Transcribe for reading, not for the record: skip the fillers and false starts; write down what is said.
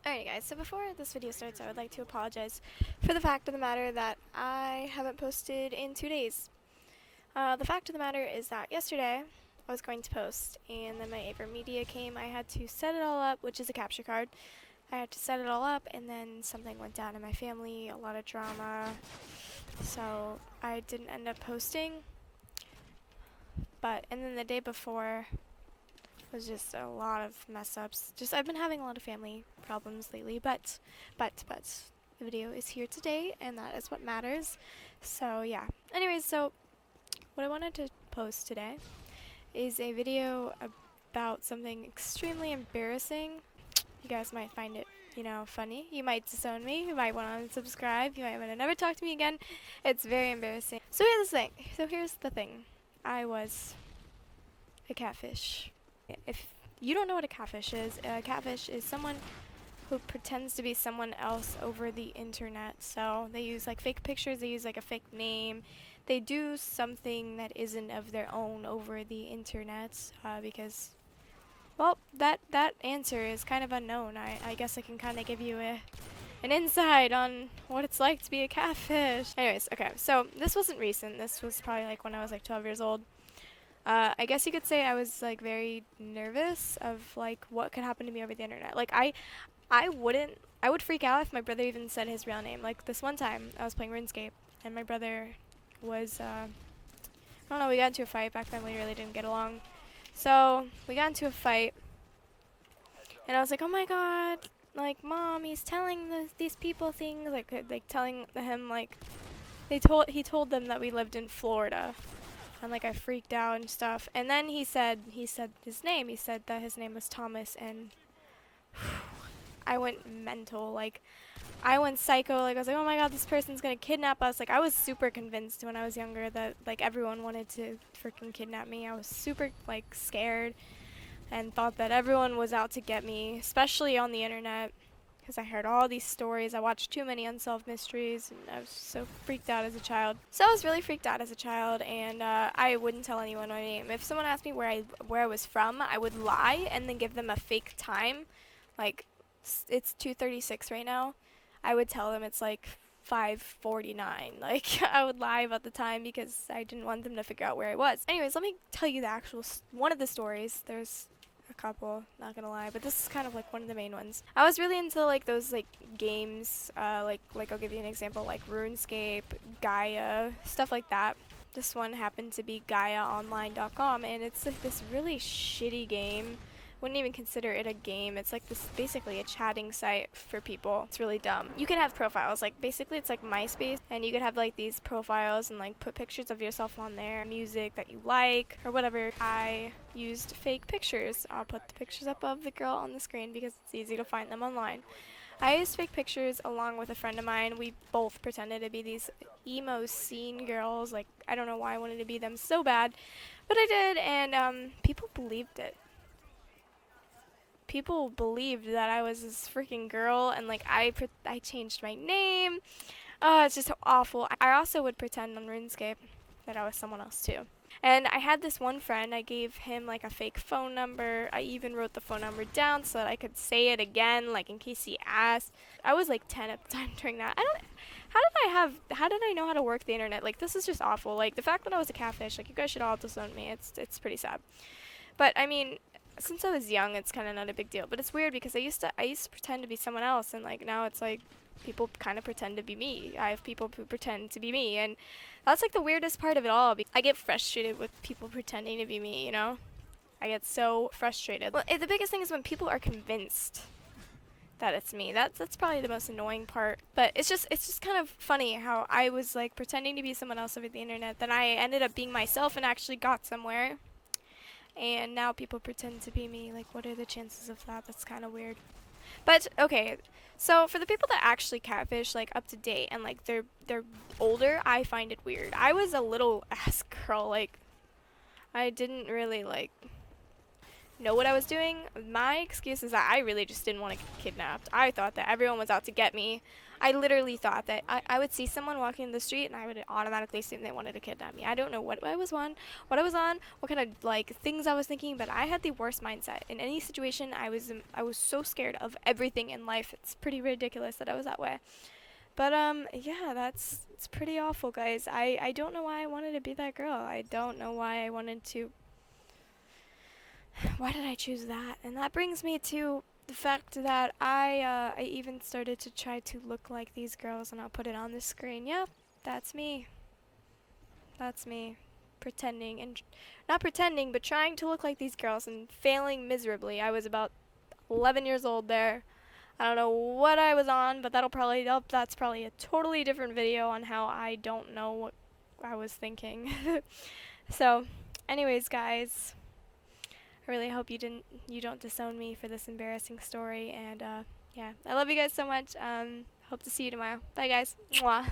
Alright guys, so before this video starts, I would like to apologize for the fact of the matter that I haven't posted in 2 days. The fact of the matter is that yesterday I was going to post, and then my AverMedia came. I had to set it all up, which is a capture card. I had to set it all up, and then something went down in my family, a lot of drama, so I didn't end up posting. And then the day before was just a lot of mess ups. I've been having a lot of family problems lately, but the video is here today, and that is what matters. So yeah. Anyways, so what I wanted to post today is a video about something extremely embarrassing. You guys might find it, funny. You might disown me. You might want to unsubscribe. You might want to never talk to me again. It's very embarrassing. So here's the thing. I was a catfish. If you don't know what a catfish is someone who pretends to be someone else over the internet. So they use like fake pictures, they use like a fake name. They do something that isn't of their own over the internet because, well, that answer is kind of unknown. I guess I can kind of give you an insight on what it's like to be a catfish. Anyways, okay, so this wasn't recent. This was probably like when I was like 12 years old. I guess you could say I was like very nervous of like what could happen to me over the internet. Like I would freak out if my brother even said his real name. Like this one time I was playing RuneScape and my brother was I don't know, we got into a fight. Back then we really didn't get along. So we got into a fight and I was like, "Oh my god, like Mom, he's telling these people things like telling him like he told them that we lived in Florida." And like I freaked out and stuff. And then he said his name. He said that his name was Thomas, and I went mental. Like I went psycho. Like I was like, "Oh my god, this person's gonna kidnap us." Like I was super convinced when I was younger that like everyone wanted to freaking kidnap me. I was super like scared and thought that everyone was out to get me, especially on the internet. Because I heard all these stories. I watched too many unsolved mysteries, and I was so freaked out as a child. So I was really freaked out as a child, and I wouldn't tell anyone my name. If someone asked me where I was from, I would lie and then give them a fake time. Like, it's 2:36 right now. I would tell them it's like 5:49. Like, I would lie about the time because I didn't want them to figure out where I was. Anyways, let me tell you the actual one of the stories. There's a couple, not gonna lie, but this is kind of like one of the main ones. I was really into like those like games, like I'll give you an example, like RuneScape, Gaia, stuff like that. This one happened to be GaiaOnline.com, and it's like this really shitty game. Wouldn't even consider it a game. It's like this basically a chatting site for people. It's really dumb. You can have profiles, like basically it's like MySpace, and you could have like these profiles and like put pictures of yourself on there, music that you like or whatever. I used fake pictures. I'll put the pictures up of the girl on the screen because it's easy to find them online. I used fake pictures along with a friend of mine. We both pretended to be these emo scene girls. Like I don't know why I wanted to be them so bad, but I did, and people believed it. People believed that I was this freaking girl, and like I changed my name. Oh, it's just so awful. I also would pretend on RuneScape that I was someone else too. And I had this one friend, I gave him like a fake phone number. I even wrote the phone number down so that I could say it again, like in case he asked. I was like 10 at the time during that. How did I know how to work the internet? Like this is just awful. Like the fact that I was a catfish, like you guys should all disown me. It's pretty sad. But I mean, since I was young, it's kind of not a big deal. But it's weird because I used to pretend to be someone else, and like now it's like people kind of pretend to be me. I have people who pretend to be me, and that's like the weirdest part of it all. I get frustrated with people pretending to be me, I get so frustrated. Well, the biggest thing is when people are convinced that it's me. That's probably the most annoying part. But it's just kind of funny how I was like pretending to be someone else over the internet, then I ended up being myself and actually got somewhere. And now people pretend to be me. Like, what are the chances of that? That's kind of weird. But okay, so for the people that actually catfish, like up to date, and like they're older, I find it weird. I was a little ass girl. Like, I didn't really like know what I was doing. My excuse is that I really just didn't want to get kidnapped. I thought that everyone was out to get me. I literally thought that I would see someone walking in the street and I would automatically assume they wanted to kidnap me. I don't know what I was on, what kind of like things I was thinking, but I had the worst mindset. In any situation, I was so scared of everything in life. It's pretty ridiculous that I was that way. But yeah, it's pretty awful, guys. I don't know why I wanted to be that girl. I don't know why I wanted to. Why did I choose that? And that brings me to the fact that I even started to try to look like these girls, and I'll put it on the screen. Yep, that's me. That's me. Pretending and not pretending, but trying to look like these girls and failing miserably. I was about 11 years old there. I don't know what I was on, but that's probably a totally different video on how I don't know what I was thinking. So, anyways, guys, I really hope you don't disown me for this embarrassing story, and yeah, I love you guys so much. Hope to see you tomorrow. Bye, guys. Mwah.